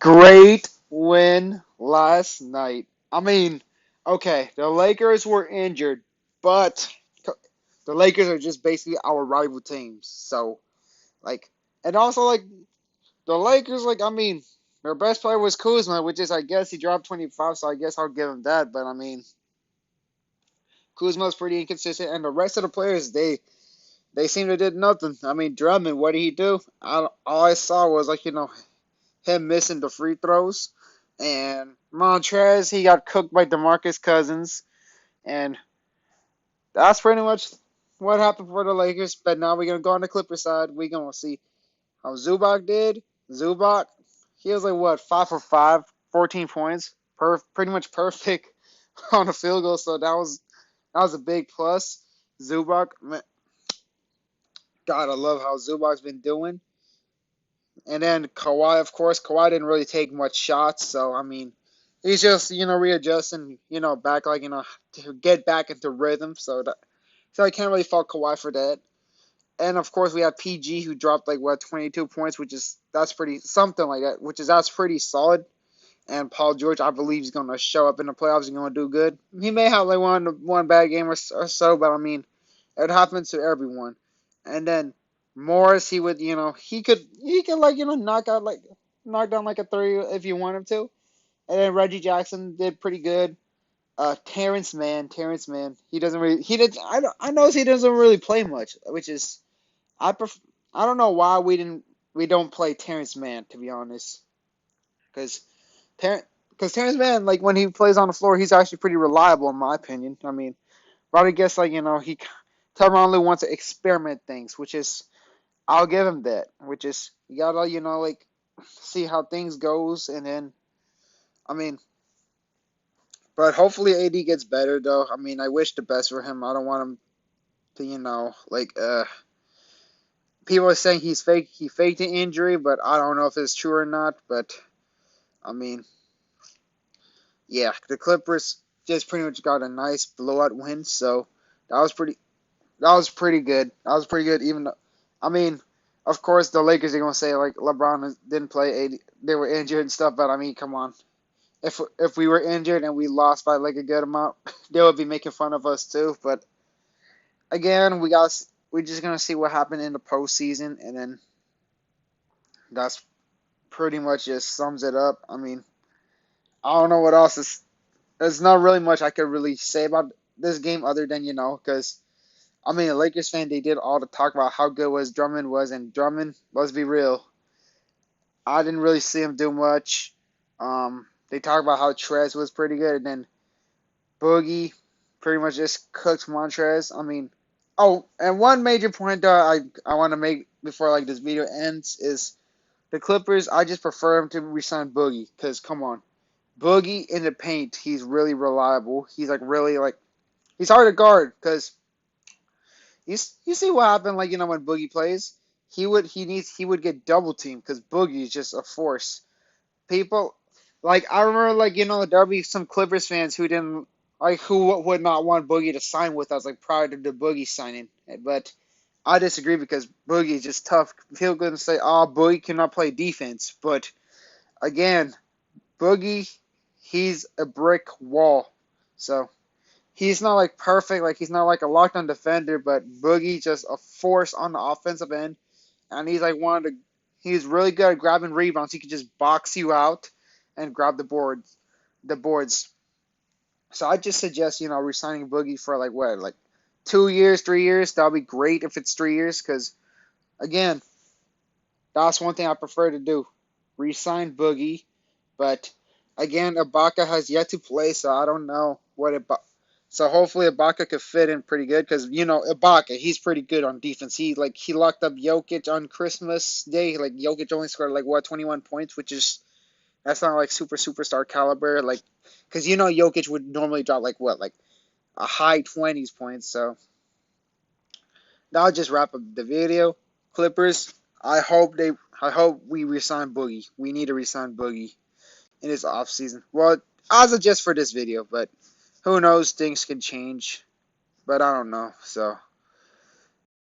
Great win last night. I mean, okay, the Lakers were injured, but the Lakers are just basically our rival teams. So, like, and also, like, the Lakers, like, I mean, their best player was Kuzma, which is, I guess, he dropped 25, so I guess I'll give him that. But, I mean, Kuzma's pretty inconsistent, and the rest of the players, they seem to did nothing. I mean, Drummond, what did he do? All I saw was, like, him missing the free throws. And Montrez, he got cooked by DeMarcus Cousins. And that's pretty much what happened for the Lakers. But now we're going to go on the Clippers side. We're going to see how Zubac did. Zubac, he was like, what, 5 for 5, 14 points. Pretty much perfect on a field goal. So that was a big plus. Zubac, man, God, I love how Zubac's been doing. And then Kawhi, of course, Kawhi didn't really take much shots, so I mean, he's just readjusting, back like to get back into rhythm. So I can't really fault Kawhi for that. And of course, we have PG who dropped like what 22 points, that's pretty something like that, that's pretty solid. And Paul George, I believe he's gonna show up in the playoffs and gonna do good. He may have like one bad game or so, but I mean, it happens to everyone. And then Morris, he would, he could like, knock down like a three if you want him to. And then Reggie Jackson did pretty good. Terrence Mann, he doesn't really, he did, I know he doesn't really play much, which is, I don't know why we don't play Terrence Mann, to be honest, because Terrence Mann, like when he plays on the floor, he's actually pretty reliable in my opinion. I mean, but I guess like he Tyronn Lue wants to experiment things, which is I'll give him that. Which is you gotta like see how things goes, and then I mean, but hopefully AD gets better though. I mean, I wish the best for him. I don't want him to people are saying he faked an injury, but I don't know if it's true or not. But I mean, yeah, the Clippers just pretty much got a nice blowout win, so that was pretty That was pretty good. That was pretty good. Even though, I mean, of course, the Lakers are gonna say like LeBron didn't play. They were injured and stuff. But I mean, come on. If we were injured and we lost by like a good amount, they would be making fun of us too. But again, we're just gonna see what happened in the postseason, and then that's pretty much just sums it up. I mean, I don't know what else is. There's not really much I could really say about this game other than because I mean, a Lakers fan, they did all the talk about how good was Drummond was, and Drummond, let's be real, I didn't really see him do much. They talk about how Trez was pretty good, and then Boogie pretty much just cooked Montrez. I mean, oh, and one major point that I want to make before like this video ends is the Clippers. I just prefer him to resign Boogie, because come on, Boogie in the paint, he's really reliable. He's like really like he's hard to guard because you see what happened, like when Boogie plays, he would get double teamed because Boogie is just a force. People like I remember like there'll be some Clippers fans who didn't like who would not want Boogie to sign with us like prior to the Boogie signing, but I disagree because Boogie is just tough. People gonna say, "Oh, Boogie cannot play defense," but again, Boogie, he's a brick wall. So he's not like perfect, like he's not like a lockdown defender, but Boogie just a force on the offensive end, and he's like he's really good at grabbing rebounds. He can just box you out and grab the boards. So I just suggest resigning Boogie for like what, like 2 years, 3 years. That'll be great if it's 3 years, because again, that's one thing I prefer to do, resign Boogie. But again, Ibaka has yet to play, so I don't know what Ibaka. So hopefully Ibaka could fit in pretty good because Ibaka, he's pretty good on defense. He locked up Jokic on Christmas Day. Like Jokic only scored like what 21 points, which is that's not like superstar caliber. Like because Jokic would normally drop like what, like a high 20s points. So that'll just wrap up the video. Clippers, I hope we resign Boogie. We need to resign Boogie in his off season. Well, as of just for this video, but who knows? Things can change, but I don't know. So